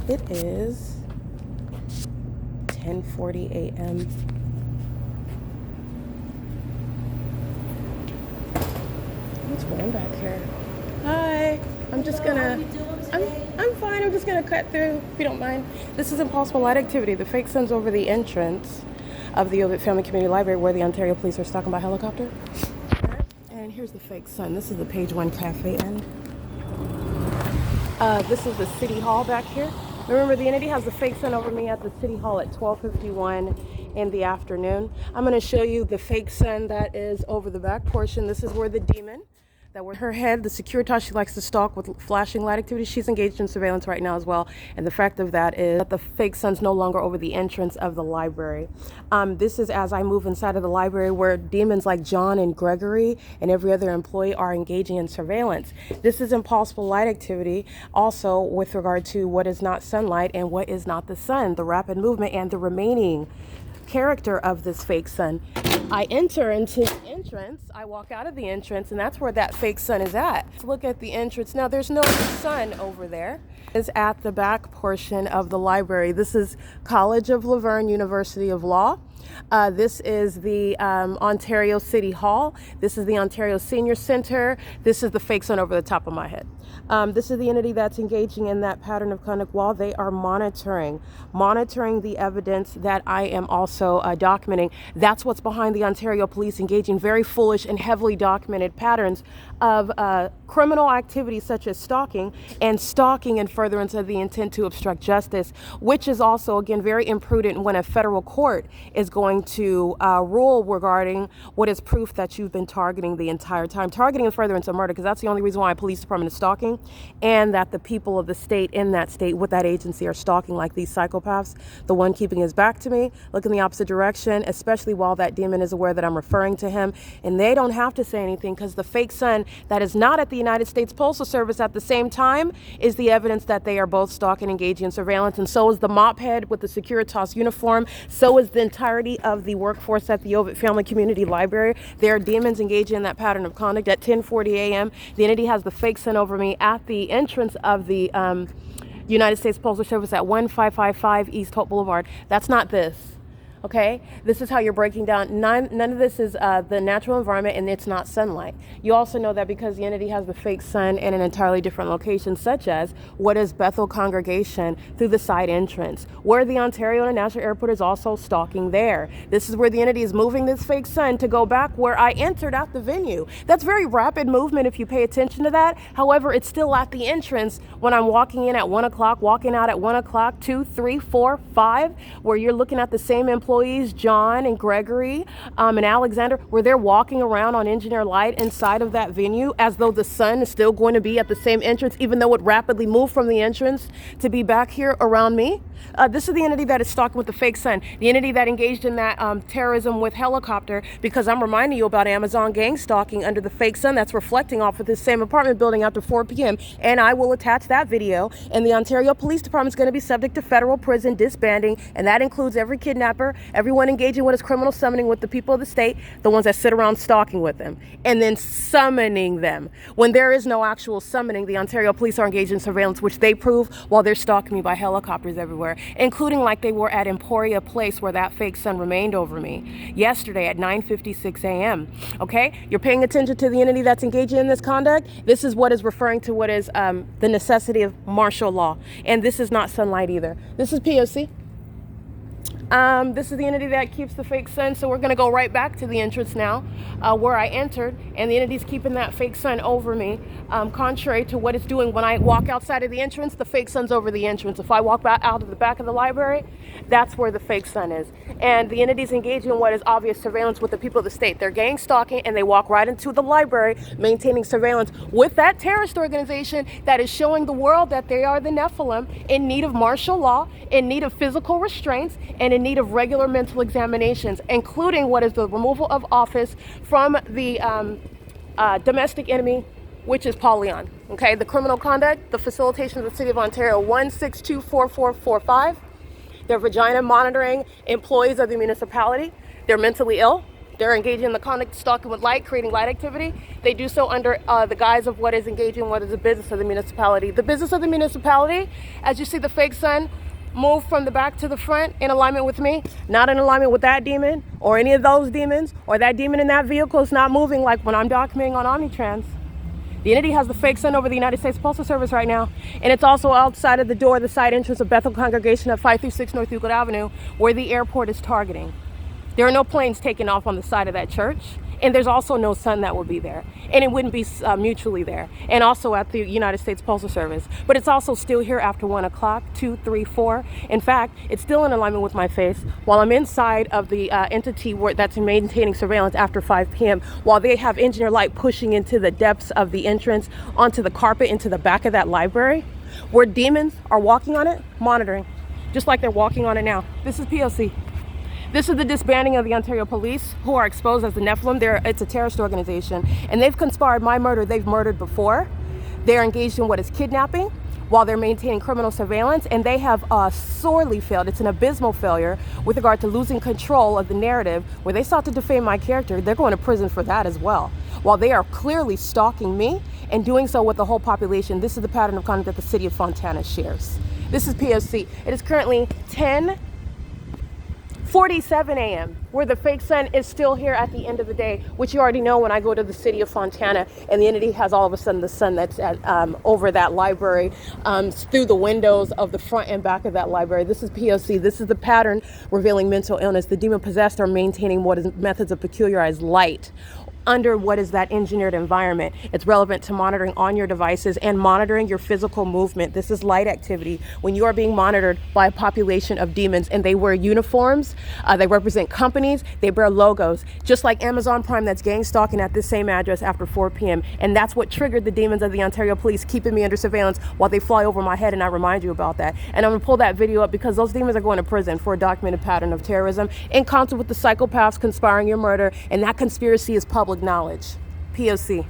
It is 10:40 a.m. What's going back here? Hi. I'm just gonna. I'm fine. I'm just gonna cut through if you don't mind. This is Impossible Light Activity. The fake sun's over the entrance of the OVITT Family Community Library where the Ontario Police are stalking by helicopter. And here's the fake sun. This is the Page 1 Cafe end. This is the City Hall back here. Remember, the entity has the fake sun over me at the City Hall at 12:51 in the afternoon. I'm going to show you the fake sun that is over the back portion. This is where the demon, that were her head, the Securitas she likes to stalk with flashing light activity. She's engaged in surveillance right now as well. And the fact of that is that the fake sun's no longer over the entrance of the library. This is as I move inside of the library where demons like John and Gregory and every other employee are engaging in surveillance. This is Impossible Light Activity also with regard to what is not sunlight and what is not the sun, the rapid movement and the remaining character of this fake sun. I enter into the entrance, I walk out of the entrance, and that's where that fake sun is at. Let's look at the entrance. Now, there's no sun over there. It's at the back portion of the library. This is College of Luverne, University of Law. This is the Ontario City Hall. This is the Ontario Senior Center. This is the fake sun over the top of my head. This is the entity that's engaging in that pattern of conduct while they are monitoring the evidence that I am also documenting. That's what's behind the Ontario Police engaging very foolish and heavily documented patterns of criminal activities such as stalking in furtherance of the intent to obstruct justice, which is also, again, very imprudent when a federal court is going to rule regarding what is proof that you've been targeting the entire time. Targeting in furtherance of murder, because that's the only reason why a police department is stalking, and that the people of the state in that state with that agency are stalking like these psychopaths. The one keeping his back to me, looking the opposite direction, especially while that demon is aware that I'm referring to him. And they don't have to say anything because the fake sun that is not at the United States Postal Service at the same time is the evidence that they are both stalking, engaging in surveillance. And so is the mop head with the Securitas uniform. So is the entirety of the workforce at the OVITT Family Community Library. There are demons engaging in that pattern of conduct at 10:40 a.m. The entity has the fake sun over me at the entrance of the United States Postal Service at 1555 East Hope Boulevard. That's not this. Okay, this is how you're breaking down. None of this is the natural environment, and it's not sunlight. You also know that because the entity has the fake sun in an entirely different location, such as what is Bethel Congregation through the side entrance, where the Ontario International Airport is also stalking there. This is where the entity is moving this fake sun to go back where I entered at the venue. That's very rapid movement if you pay attention to that. However, it's still at the entrance when I'm walking in at 1 o'clock, walking out at 1 o'clock, 2, 3, 4, 5, where you're looking at the same employees, John and Gregory and Alexander, where they're walking around on engineer light inside of that venue as though the sun is still going to be at the same entrance, even though it rapidly moved from the entrance to be back here around me. This is the entity that is stalking with the fake sun, the entity that engaged in that terrorism with helicopter, because I'm reminding you about Amazon gang stalking under the fake sun that's reflecting off of this same apartment building after 4 p.m. And I will attach that video. And the Ontario Police Department is going to be subject to federal prison disbanding, and that includes every kidnapper, everyone engaging what is criminal summoning with the people of the state, the ones that sit around stalking with them, and then summoning them. When there is no actual summoning, the Ontario Police are engaged in surveillance, which they prove while they're stalking me by helicopters everywhere, including like they were at Emporia Place where that fake sun remained over me yesterday at 9:56 a.m. Okay? You're paying attention to the entity that's engaging in this conduct. This is what is referring to what is the necessity of martial law. And this is not sunlight either. This is P.O.C. This is the entity that keeps the fake sun, so we're going to go right back to the entrance now, where I entered, and the entity's keeping that fake sun over me, contrary to what it's doing when I walk outside of the entrance. The fake sun's over the entrance. If I walk back out of the back of the library, that's where the fake sun is. And the entity's engaging in what is obvious surveillance with the people of the state. They're gang stalking, and they walk right into the library, maintaining surveillance with that terrorist organization that is showing the world that they are the Nephilim, in need of martial law, in need of physical restraints, and in need of regular mental examinations, including what is the removal of office from the domestic enemy, which is Paul Leon. Okay, the criminal conduct, the facilitation of the City of Ontario 1624445. They're vagina monitoring employees of the municipality. They're mentally ill. They're engaging in the conduct stalking with light, creating light activity. They do so under the guise of what is engaging what is the business of the municipality. The business of the municipality, as you see the fake sun move from the back to the front in alignment with me, not in alignment with that demon or any of those demons or that demon in that vehicle is not moving like when I'm documenting on Omnitrans. The entity has the fake sun over the United States Postal Service right now, and it's also outside of the door, the side entrance of Bethel Congregation at 536 North Euclid Avenue, where the airport is targeting. There are no planes taking off on the side of that church, and there's also no sun that would be there, and it wouldn't be mutually there, and also at the United States Postal Service. But it's also still here after 1 o'clock, 2, 3, 4. In fact, it's still in alignment with my face while I'm inside of the entity that's maintaining surveillance after 5 p.m. while they have engineer light pushing into the depths of the entrance, onto the carpet, into the back of that library, where demons are walking on it, monitoring, just like they're walking on it now. This is P.O.C. This is the disbanding of the Ontario Police, who are exposed as the Nephilim. It's a terrorist organization, and they've conspired my murder. They've murdered before. They're engaged in what is kidnapping while they're maintaining criminal surveillance, and they have sorely failed. It's an abysmal failure with regard to losing control of the narrative where they sought to defame my character. They're going to prison for that as well, while they are clearly stalking me and doing so with the whole population. This is the pattern of conduct that the city of Fontana shares. This is P.O.C. It is currently 10:47 a.m. where the fake sun is still here at the end of the day, which you already know when I go to the city of Fontana and the entity has all of a sudden the sun that's over that library through the windows of the front and back of that library. This is P.O.C. This is the pattern revealing mental illness. The demon possessed are maintaining what is methods of peculiarized light under what is that engineered environment. It's relevant to monitoring on your devices and monitoring your physical movement. This is light activity. When you are being monitored by a population of demons and they wear uniforms, they represent companies, they bear logos, just like Amazon Prime that's gang stalking at this same address after 4 p.m. And that's what triggered the demons of the Ontario Police keeping me under surveillance while they fly over my head, and I remind you about that. And I'm gonna pull that video up because those demons are going to prison for a documented pattern of terrorism in concert with the psychopaths conspiring your murder, and that conspiracy is public knowledge. P.O.C.